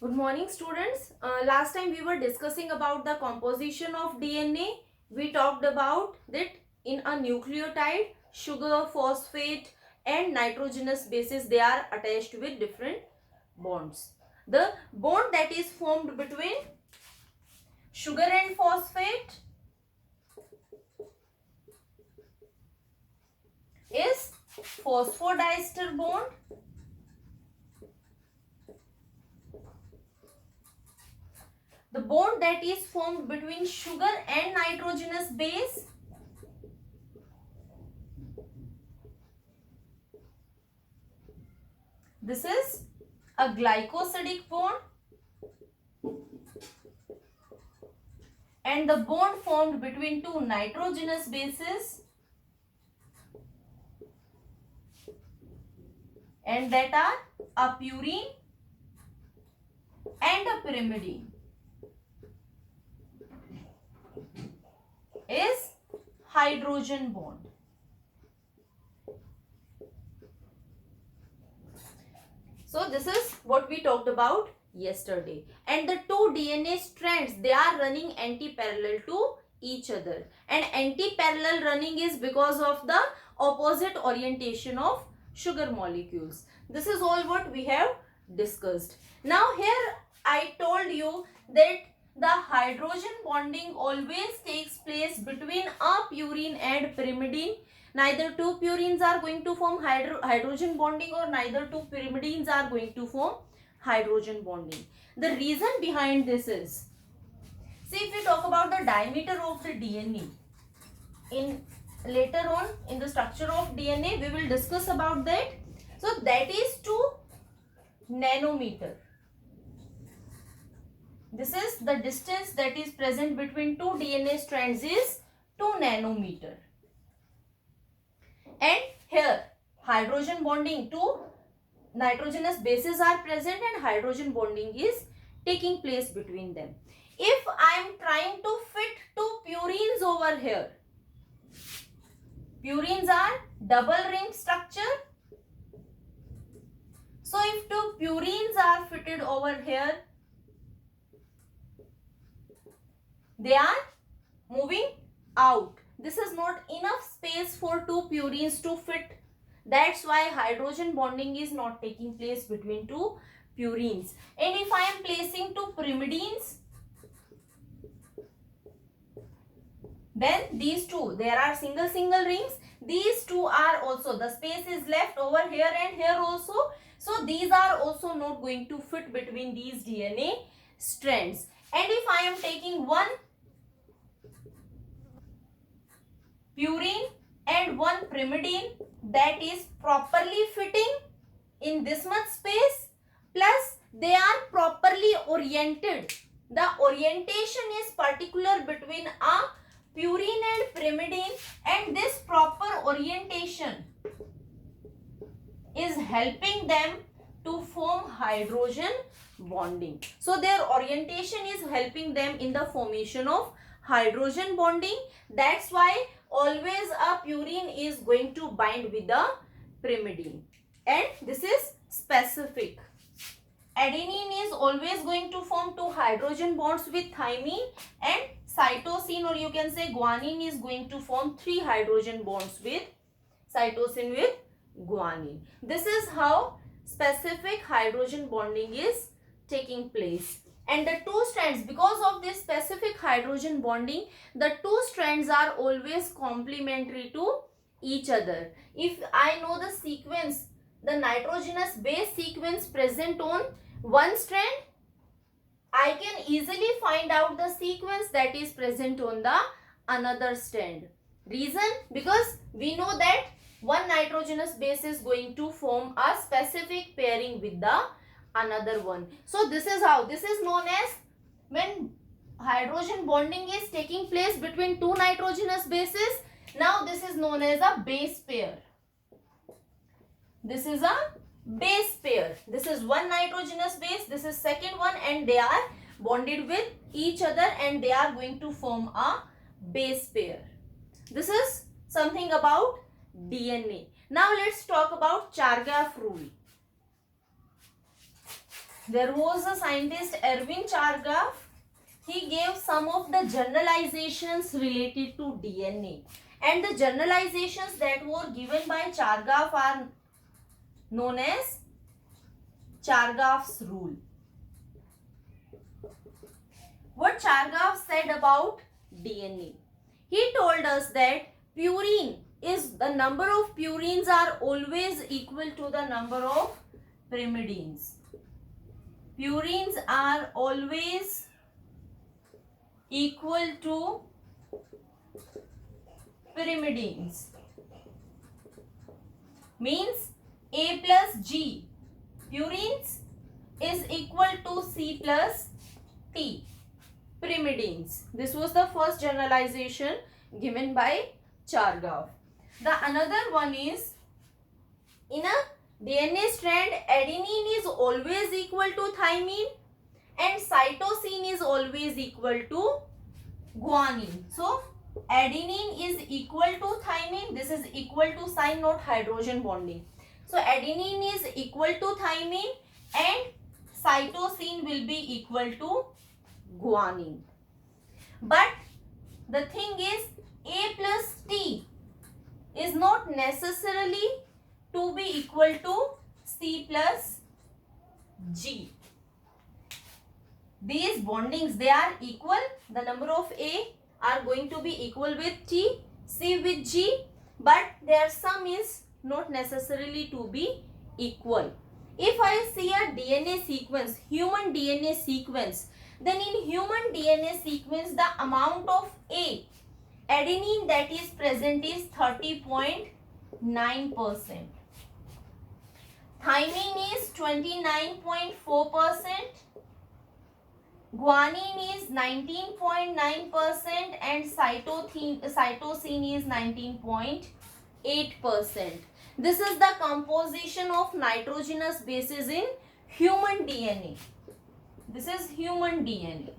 Good morning, students. Last time we were discussing about the composition of DNA. We talked about that in a nucleotide, sugar, phosphate and nitrogenous bases, they are attached with different bonds. The bond that is formed between sugar and phosphate is phosphodiester bond. The bond that is formed between sugar and nitrogenous base this is a glycosidic bond, and the bond formed between two nitrogenous bases and that are a purine and a pyrimidine is hydrogen bond. So this is what we talked about yesterday, and the two DNA strands, they are running anti-parallel to each other, and anti-parallel running is because of the opposite orientation of sugar molecules. This is all what we have discussed. Now here I told you that the hydrogen bonding always takes place between a purine and pyrimidine. Neither two purines are going to form hydrogen bonding, or neither two pyrimidines are going to form hydrogen bonding. The reason behind this is, see, if we talk about the diameter of the DNA, in later on in the structure of DNA we will discuss about that. So that is 2 nanometer. This is the distance that is present between two DNA strands is 2 nanometer. And here hydrogen bonding, two nitrogenous bases are present and hydrogen bonding is taking place between them. If I am trying to fit two purines over here, purines are double ring structure. So if two purines are fitted over here, they are moving out. This is not enough space for two purines to fit. That's why hydrogen bonding is not taking place between two purines. And if I am placing two pyrimidines, then these two, there are single rings. These two are also, the space is left over here and here also. So these are also not going to fit between these DNA strands. And if I am taking one purine and one pyrimidine that is properly fitting in this much space, plus they are properly oriented. The orientation is particular between a purine and pyrimidine, and this proper orientation is helping them to form hydrogen bonding. So their orientation is helping them in the formation of hydrogen bonding. That's why always a purine is going to bind with the pyrimidine, and this is specific. Adenine is always going to form two hydrogen bonds with thymine, and cytosine, or you can say guanine, is going to form three hydrogen bonds with cytosine with guanine. This is how specific hydrogen bonding is taking place. And the two strands, because of this specific hydrogen bonding, the two strands are always complementary to each other. If I know the sequence, the nitrogenous base sequence present on one strand, I can easily find out the sequence that is present on the another strand. Reason? Because we know that one nitrogenous base is going to form a specific pairing with the another one. So this is how, this is known as, when hydrogen bonding is taking place between two nitrogenous bases, now this is known as a base pair. This is a base pair. This is one nitrogenous base, this is second one, and they are bonded with each other and they are going to form a base pair. This is something about DNA. Now let's talk about Chargaff rule. there was a scientist Erwin Chargaff. He gave some of the generalizations related to DNA, and the generalizations that were given by Chargaff are known as Chargaff's rule. What Chargaff said about DNA? He told us that purine is the number of purines are always equal to the number of pyrimidines. Purines are always equal to pyrimidines. Means A plus G, purines, is equal to C plus T, pyrimidines. This was the first generalization given by Chargaff. The another one is, in a DNA strand, adenine is always equal to thymine and cytosine is always equal to guanine. So adenine is equal to thymine. This is equal to sign, not hydrogen bonding. So adenine is equal to thymine and cytosine will be equal to guanine. But the thing is, A plus T is not necessarily to be equal to C plus G. These bondings, they are equal. The number of A are going to be equal with T, C with G, but their sum is not necessarily to be equal. If I see a DNA sequence, human DNA sequence, then in human DNA sequence, the amount of A, adenine, that is present is 30.9%. Thymine is 29.4%. Guanine is 19.9% and cytosine is 19.8%. This is the composition of nitrogenous bases in human DNA. This is human DNA.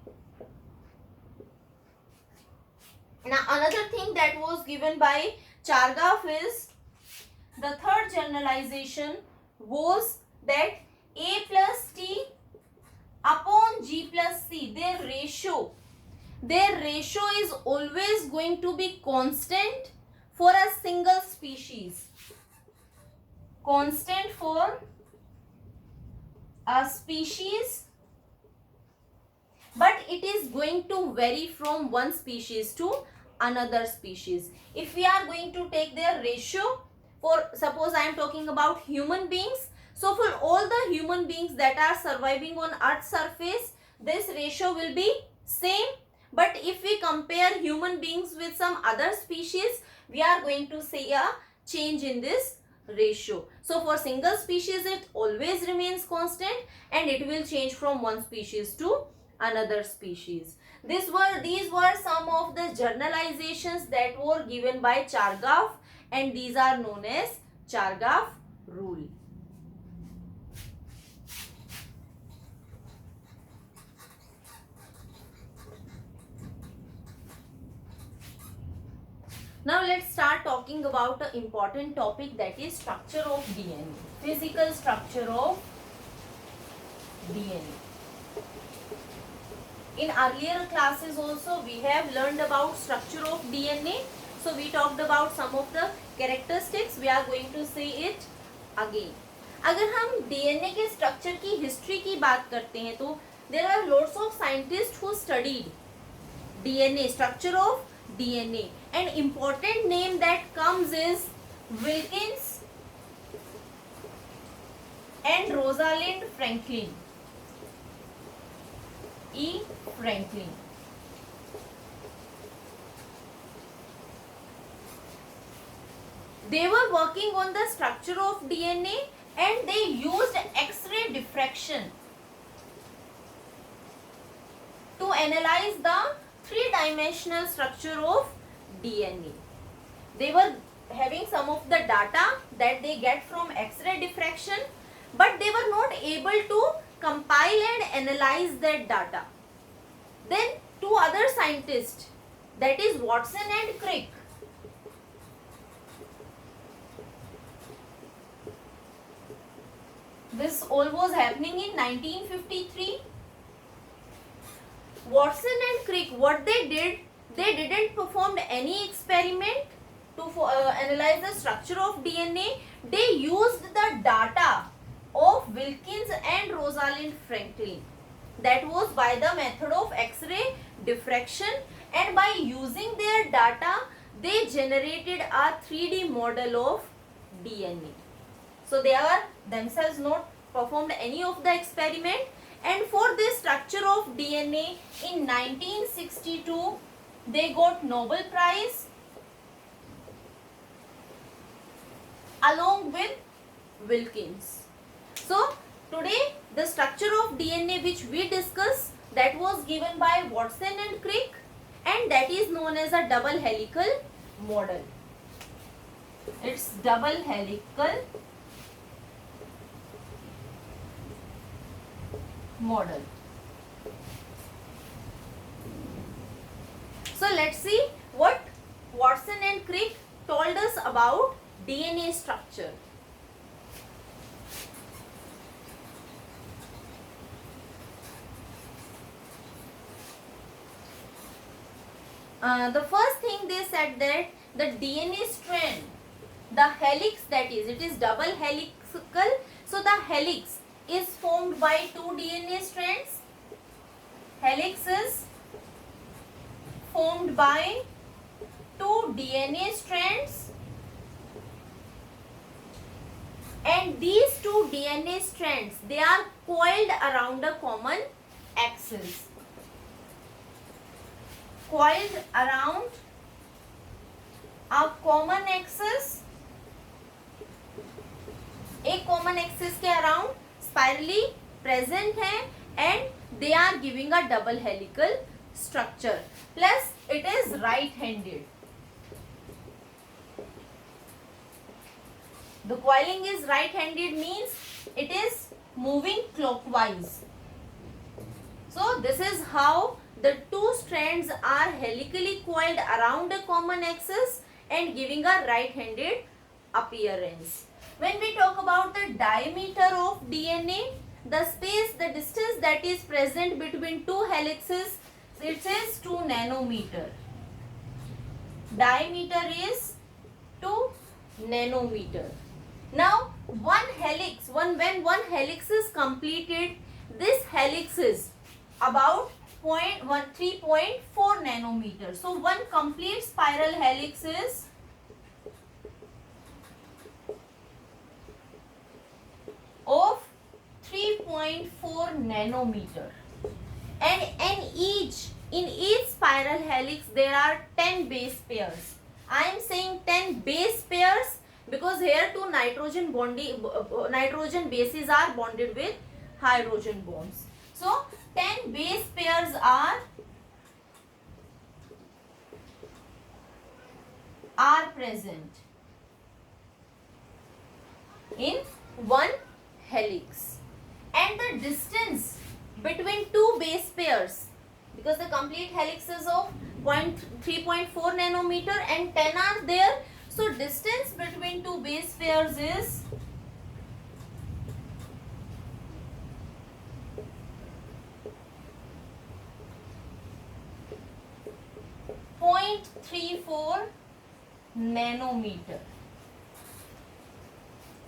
Now another thing that was given by Chargaff is, the third generalization was that A plus T upon G plus C, their ratio is always going to be constant for a single species. Constant for a species, but it is going to vary from one species to another species. If we are going to take their ratio, for suppose I am talking about human beings, so for all the human beings that are surviving on Earth's surface, this ratio will be same. But if we compare human beings with some other species, we are going to see a change in this ratio. So for single species, it always remains constant and it will change from one species to another species. These were some of the generalizations that were given by Chargaff, and these are known as Chargaff rule. Now let's start talking about an important topic, that is structure of DNA. Physical structure of DNA. In earlier classes also we have learned about structure of DNA. So we talked about some of the characteristics. We are going to say it again. अगर हम DNA के structure की history की बात करते हैं तो there are lots of scientists who studied DNA, structure of DNA. An important name that comes is Wilkins and Rosalind Franklin. E. Franklin. They were working on the structure of DNA and they used X-ray diffraction to analyze the three-dimensional structure of DNA. They were having some of the data that they get from X-ray diffraction, but they were not able to compile and analyze that data. Then two other scientists, that is Watson and Crick, This all was happening in 1953. Watson and Crick, what they did, they didn't perform any experiment to analyze the structure of DNA. They used the data of Wilkins and Rosalind Franklin. That was by the method of X-ray diffraction, and by using their data, they generated a 3D model of DNA. So they are themselves not performed any of the experiment, and for this structure of DNA in 1962 they got Nobel Prize along with Wilkins. So today the structure of DNA which we discuss, that was given by Watson and Crick, and that is known as a double helical model. It's double helical model. So let's see what Watson and Crick told us about DNA structure. The first thing they said that the DNA strand, the helix, that is, it is double helical. So the helix is formed by two DNA strands. Helix is formed by two DNA strands, and these two DNA strands, they are coiled around a common axis. Coiled around a common axis, एक common axis के around spirally present है, and they are giving a double helical structure. Plus it is right-handed. The coiling is right-handed means it is moving clockwise. So this is how the two strands are helically coiled around a common axis and giving a right-handed appearance. When we talk about the diameter of DNA, the space, the distance that is present between two helices, it is 2 nanometer. Diameter is 2 nanometer. Now one helix, when one helix is completed, this helix is about 3.4 nanometer. So one complete spiral helix is of 3.4 nanometer, and in each spiral helix there are 10 base pairs. I am saying 10 base pairs because here two nitrogen bases are bonded with hydrogen bonds. So 10 base pairs are present in one helix, and the distance between two base pairs, because the complete helix is of 3.4 nanometer and 10 are there, so distance between two base pairs is 0.34 nanometer.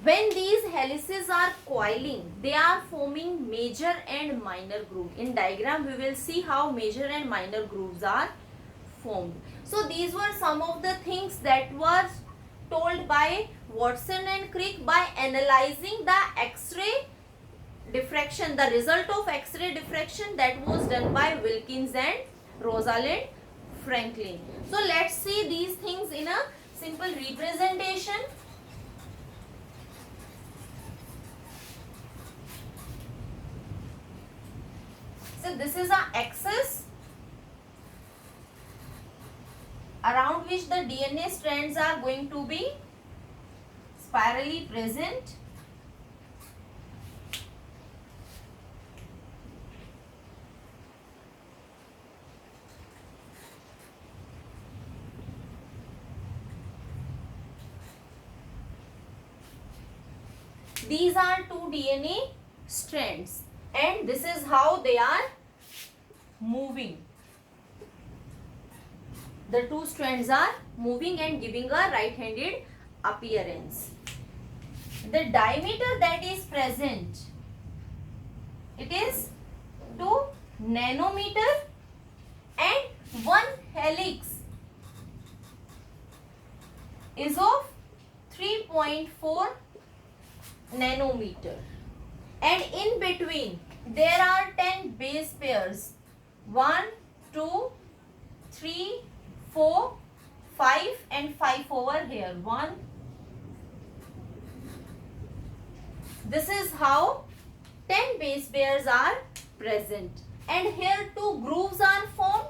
When these helices are coiling, they are forming major and minor groove. In diagram, we will see how major and minor grooves are formed. So these were some of the things that were told by Watson and Crick by analyzing the X-ray diffraction, the result of X-ray diffraction that was done by Wilkins and Rosalind Franklin. So let's see these things in a simple representation. So this is our axis around which the DNA strands are going to be spirally present. these are two DNA strands, and this is how they are moving. The two strands are moving and giving a right-handed appearance. The diameter that is present, it is 2 nanometer, and one helix is of 3.4 nanometer, and in between there are 10 base pairs, 1 2 3 4 5 and 5 over here, 1. This is how 10 base pairs are present, and here two grooves are formed.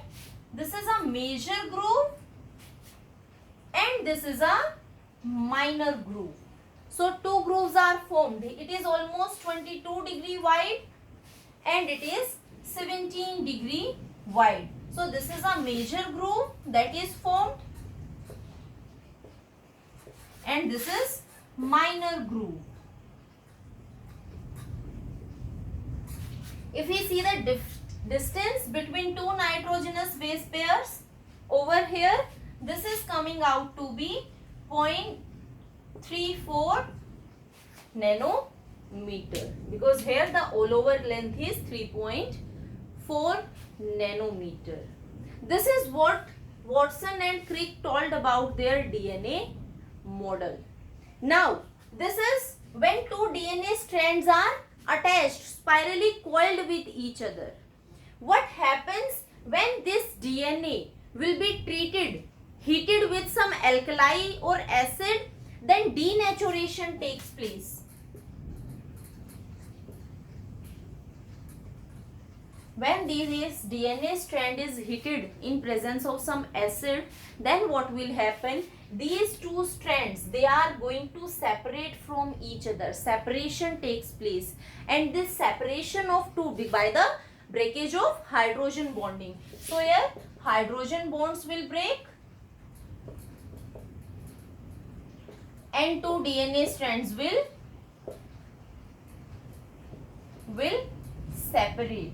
This is a major groove and this is a minor groove. So two grooves are formed. It is almost 22 degree wide and it is 17 degree wide. So this is a major groove that is formed, and this is minor groove. If we see the distance between two nitrogenous base pairs over here, this is coming out to be 0.34 nanometer, because here the all over length is 3.4 nanometer. This is what Watson and Crick told about their DNA model. Now, this is when two DNA strands are attached, spirally coiled with each other. What happens when this DNA will be heated with some alkali or acid? Then denaturation takes place. When this DNA strand is heated in presence of some acid, then what will happen? These two strands, they are going to separate from each other. Separation takes place, and this separation of two by the breakage of hydrogen bonding. So here hydrogen bonds will break and two DNA strands will separate,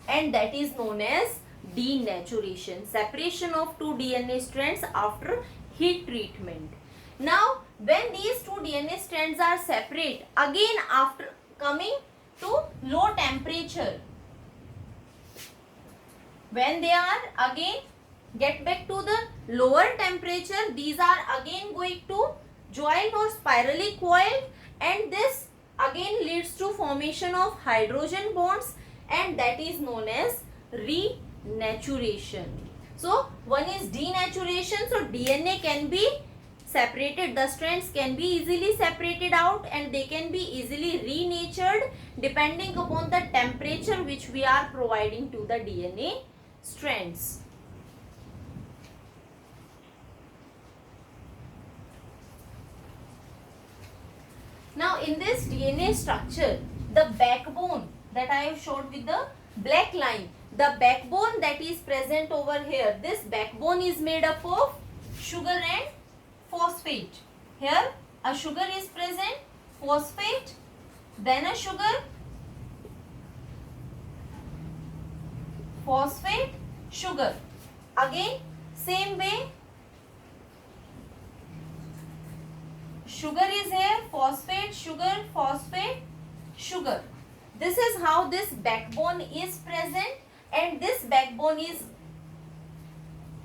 and that is known as denaturation. Separation of two DNA strands after heat treatment. Now, when these two DNA strands are separate, again after coming to low temperature, when they are again get back to the lower temperature, these are again going to join or spirally coil, and this again leads to formation of hydrogen bonds, and that is known as renaturation. So one is denaturation, so DNA can be separated, the strands can be easily separated out and they can be easily renatured depending upon the temperature which we are providing to the DNA strands. Now in this DNA structure, the backbone that I have showed with the black line, the backbone that is present over here, this backbone is made up of sugar and phosphate. Here a sugar is present, phosphate, then a sugar, phosphate, sugar. Again same way, sugar is here, phosphate, sugar, phosphate, sugar. This is how this backbone is present, and this backbone is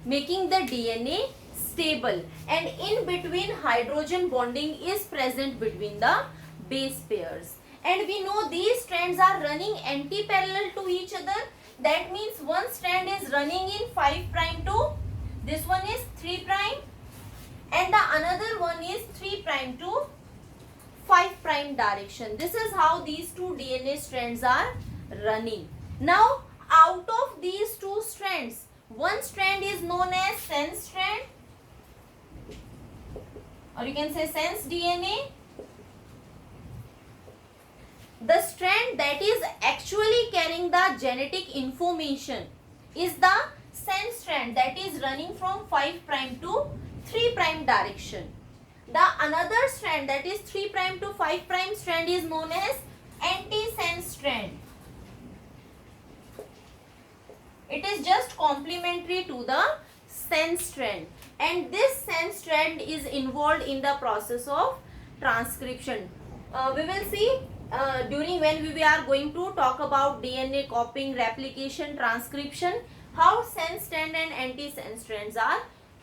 making the DNA stable, and in between hydrogen bonding is present between the base pairs. And we know these strands are running anti-parallel to each other. That means one strand is running in 5' to, this one is 3', and the another one is 3' to 5' direction. This is how these two DNA strands are running. Now out of these two strands, one strand is known as sense strand, or you can say sense DNA. The strand that is actually carrying the genetic information is the sense strand that is running from 5' to 3' direction. The another strand, that is 3' to 5' strand, is known as antisense strand. It is just complementary to the sense strand, and this sense strand is involved in the process of transcription. We will see during when we are going to talk about DNA copying, replication, transcription, how sense strand and antisense strands are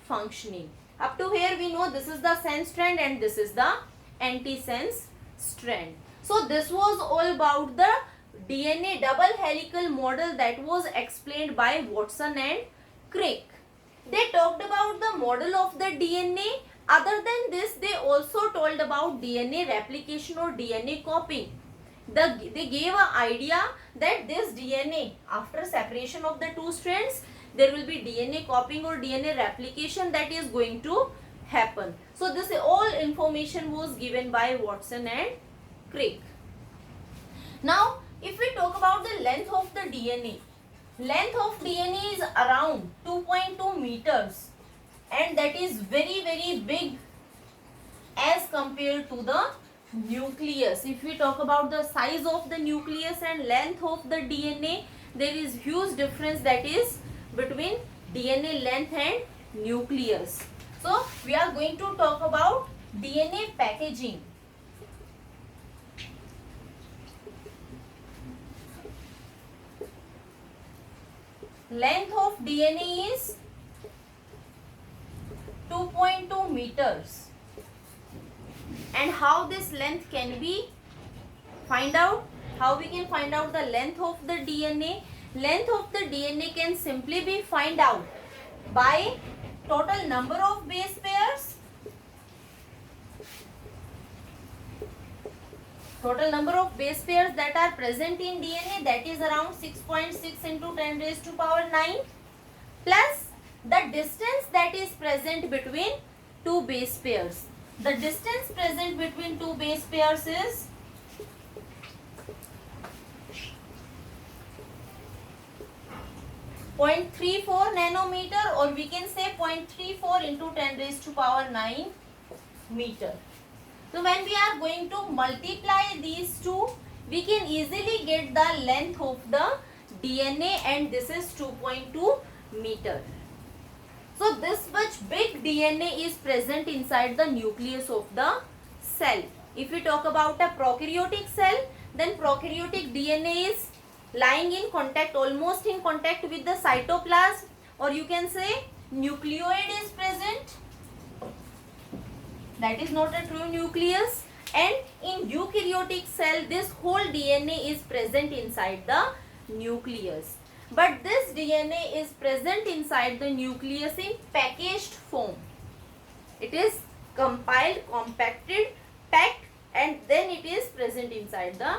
functioning. Up to here we know this is the sense strand and this is the antisense strand. So this was all about the DNA double helical model that was explained by Watson and Crick. They talked about the model of the DNA. Other than this, they also told about DNA replication or DNA copying. They gave an idea that this DNA, after separation of the two strands, there will be DNA copying or DNA replication that is going to happen. So this all information was given by Watson and Crick. Now, if we talk about the length of the DNA, length of DNA is around 2.2 meters, and that is very big as compared to the nucleus. If we talk about the size of the nucleus and length of the DNA, there is huge difference that is between DNA length and nucleus. So we are going to talk about DNA packaging. Length of DNA is 2.2 meters. And how this length can be find out? How we can find out the length of the DNA? Length of the DNA can simply be find out by total number of base pairs. Total number of base pairs that are present in DNA, that is around 6.6 into 10 raised to power 9, plus the distance that is present between two base pairs. The distance present between two base pairs is 0.34 nanometer, or we can say 0.34 into 10 raised to power 9 meter. So when we are going to multiply these two, we can easily get the length of the DNA, and this is 2.2 meter. So this much big DNA is present inside the nucleus of the cell. If we talk about a prokaryotic cell, then prokaryotic DNA is lying in contact, almost in contact with the cytoplasm, or you can say nucleoid is present. That is not a true nucleus. And in eukaryotic cell, this whole DNA is present inside the nucleus. But this DNA is present inside the nucleus in packaged form. It is compiled, compacted, packed, and then it is present inside the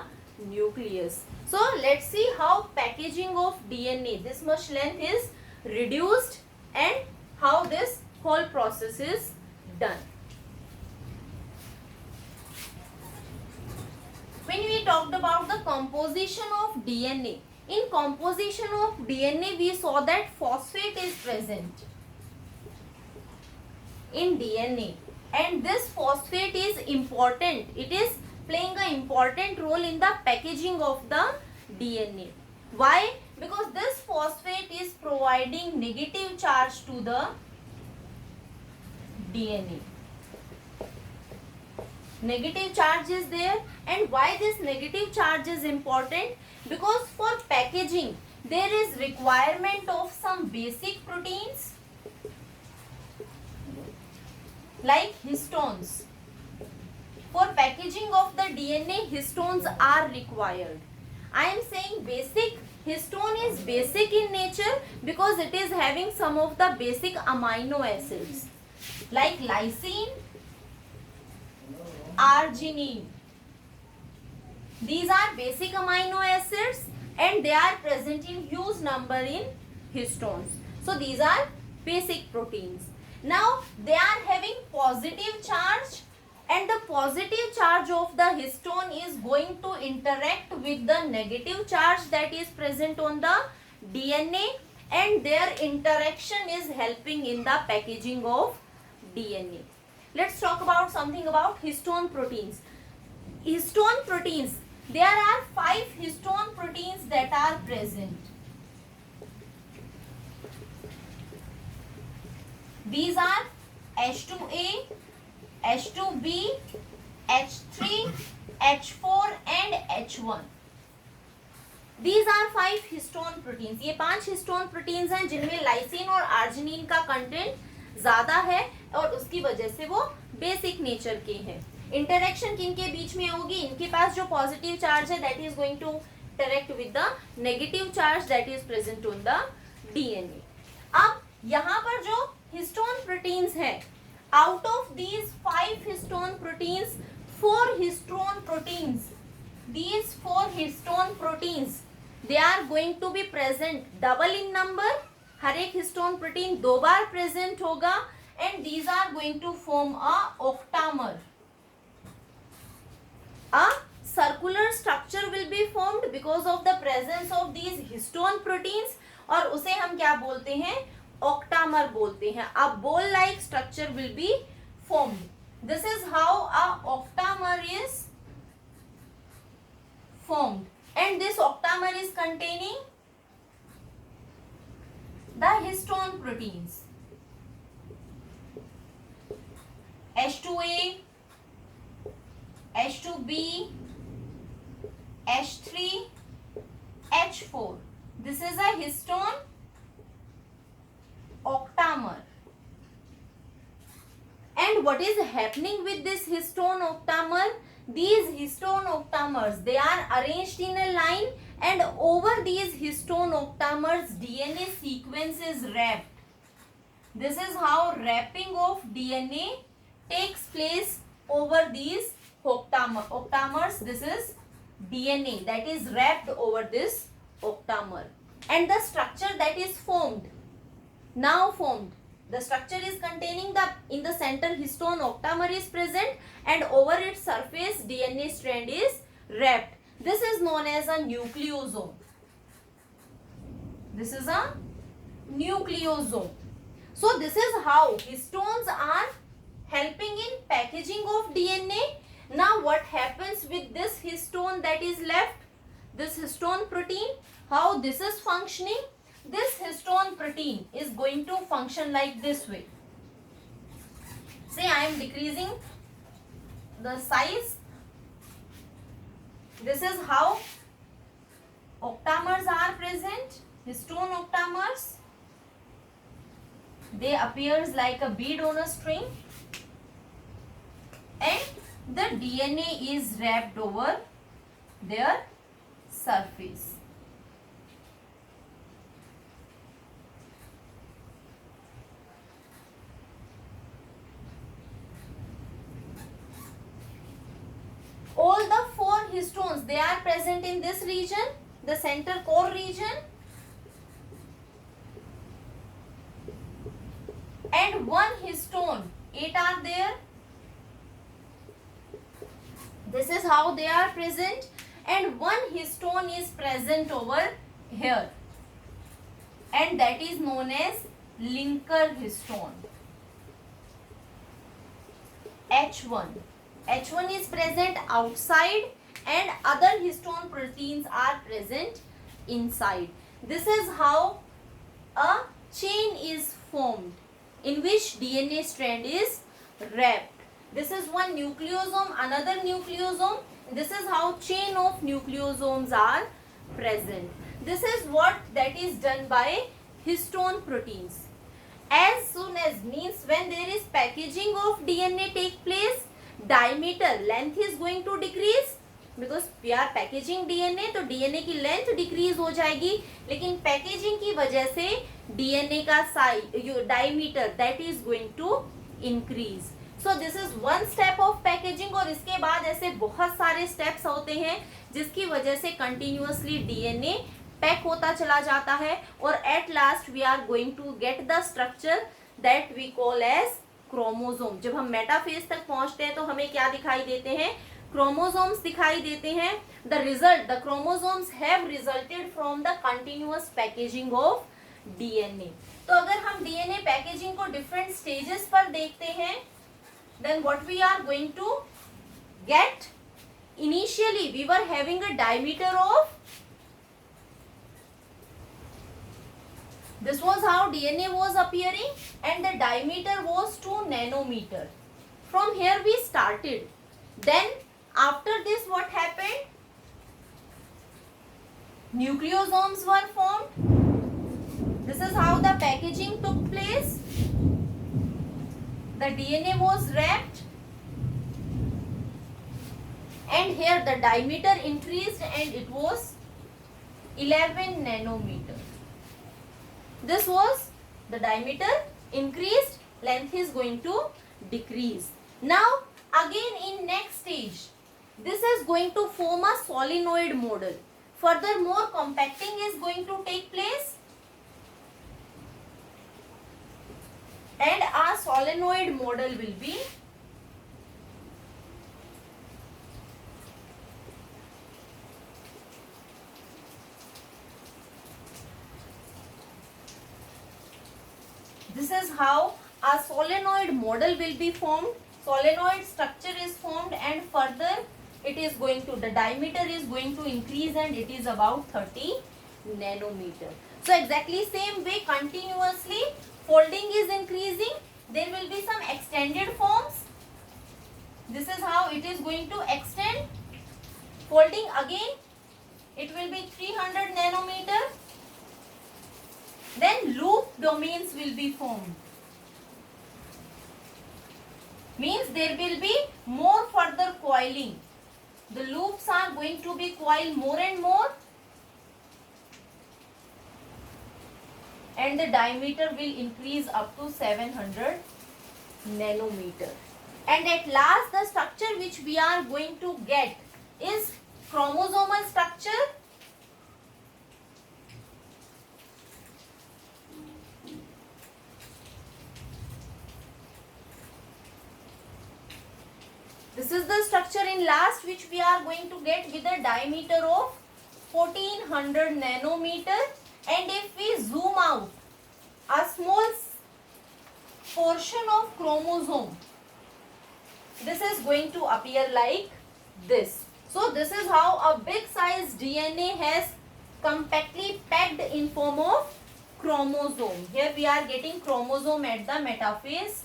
nucleus. So let's see how packaging of DNA, this much length, is reduced and how this whole process is done. When we talked about the composition of DNA, in composition of DNA we saw that phosphate is present in DNA, and this phosphate is important. It is playing an important role in the packaging of the DNA. Why? Because this phosphate is providing negative charge to the DNA. Negative charge is there. And why this negative charge is important? Because for packaging there is requirement of some basic proteins like histones. For packaging of the DNA, histones are required. I am saying basic. Histone is basic in nature because it is having some of the basic amino acids like lysine, arginine. These are basic amino acids and they are present in huge number in histones. So these are basic proteins. Now they are having positive charge, and the positive charge of the histone is going to interact with the negative charge that is present on the DNA, and their interaction is helping in the packaging of DNA. Let's talk about something about histone proteins. Histone proteins, there are 5 histone proteins that are present. These are H2A, H2B, H3, H4 and H1. These are 5 histone proteins. ये 5 histone proteins हैं जिनमें lysine और arginine का content ज्यादा है और उसकी वजह से वो बेसिक नेचर के हैं. इंटरेक्शन किनके बीच में होगी? इनके पास जो पॉजिटिव चार्ज है that is going to interact with the negative charge that is present on the DNA. अब यहाँ पर जो हिस्टोन प्रोटीन्स है, out of these 5 histone proteins 4 histone proteins, these 4 histone proteins they are going to be present double in number. हर एक histone protein 2 बार present होगा and these are going to form a octamer. A circular structure will be formed because of the presence of these histone proteins और उसे हम क्या बोलते हैं? octamer बोलते हैं. A ball like structure will be formed. This is how a octamer is formed and this octamer is containing the histone proteins H2A, H2B, H3, H4. This is a histone octamer. And what is happening with this histone octamer? These histone octamers, they are arranged in a line and over these histone octamers DNA sequence is wrapped. This is how wrapping of DNA takes place over these octamers. This is DNA that is wrapped over this octamer and the structure that is formed, now formed. The structure is containing the, in the center histone octamer is present and over its surface DNA strand is wrapped. This is known as a nucleosome. This is a nucleosome. So this is how histones are helping in packaging of DNA. Now what happens with this histone that is left? This histone protein, how this is functioning? This histone protein is going to function like this way. Say I am decreasing the size. This is how octamers are present. Histone octamers. They appears like a bead on a string. And the DNA is wrapped over their surface. All the 4 histones, they are present in this region, the center core region. And 1 histone, 8 are there. This is how they are present. And 1 histone is present over here. And that is known as linker histone. H1. H1 is present outside and other histone proteins are present inside. This is how a chain is formed in which DNA strand is wrapped. This is one nucleosome, another nucleosome. This is how chain of nucleosomes are present. This is what that is done by histone proteins. As soon as, means when there is packaging of DNA take place, diameter, length is going to decrease because we are packaging DNA, तो DNA की length decrease हो जाएगी, लेकिन packaging की वजह से DNA का size, diameter, that is going to increase. So this is one step of packaging और इसके बाद ऐसे बहुत सारे steps होते हैं जिसकी वजह से continuously DNA पैक होता चला जाता है और at last we are going to get the structure that we call as chromosome. जब हम मेटाफेज तक पहुंचते हैं तो हमें क्या दिखाई देते हैं? क्रोमोसोम्स दिखाई देते हैं. The result, the chromosomes have resulted from the continuous packaging of DNA. तो अगर हम डीएनए पैकेजिंग को डिफरेंट स्टेजेस पर देखते हैं then what we are going to get? Initially we were having a diameter of, this was how DNA was appearing, and the diameter was 2 nanometer. From here we started. Then after this what happened? Nucleosomes were formed. This is how the packaging took place. The DNA was wrapped, and here the diameter increased and it was 11 nanometer. This was the diameter increased, length is going to decrease. Now again in next stage, this is going to form a solenoid model. Furthermore, compacting is going to take place, and our solenoid model will be this is how a solenoid model will be formed. Solenoid structure is formed, and further it is going to, the diameter is going to increase, and it is about 30 nanometer. So exactly same way, continuously folding is increasing. There will be some extended forms. This is how it is going to extend. Folding again, it will be 300 nanometer. Then loop domains will be formed. Means there will be more further coiling. The loops are going to be coiled more and more, and the diameter will increase up to 700 nanometer. And at last the structure which we are going to get is chromosomal structure. This is the structure in last which we are going to get with a diameter of 1400 nanometer. And if we zoom out, a small portion of chromosome, this is going to appear like this. So this is how a big size DNA has compactly packed in form of chromosome. Here we are getting chromosome at the metaphase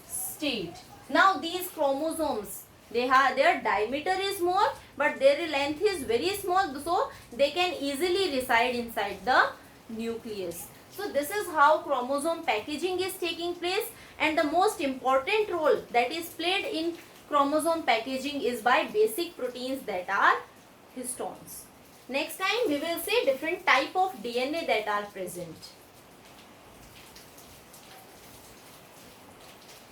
state. Now these chromosomes, their diameter is more, but their length is very small, so they can easily reside inside the nucleus. So this is how chromosome packaging is taking place, and the most important role that is played in chromosome packaging is by basic proteins that are histones. Next time we will see different type of DNA that are present.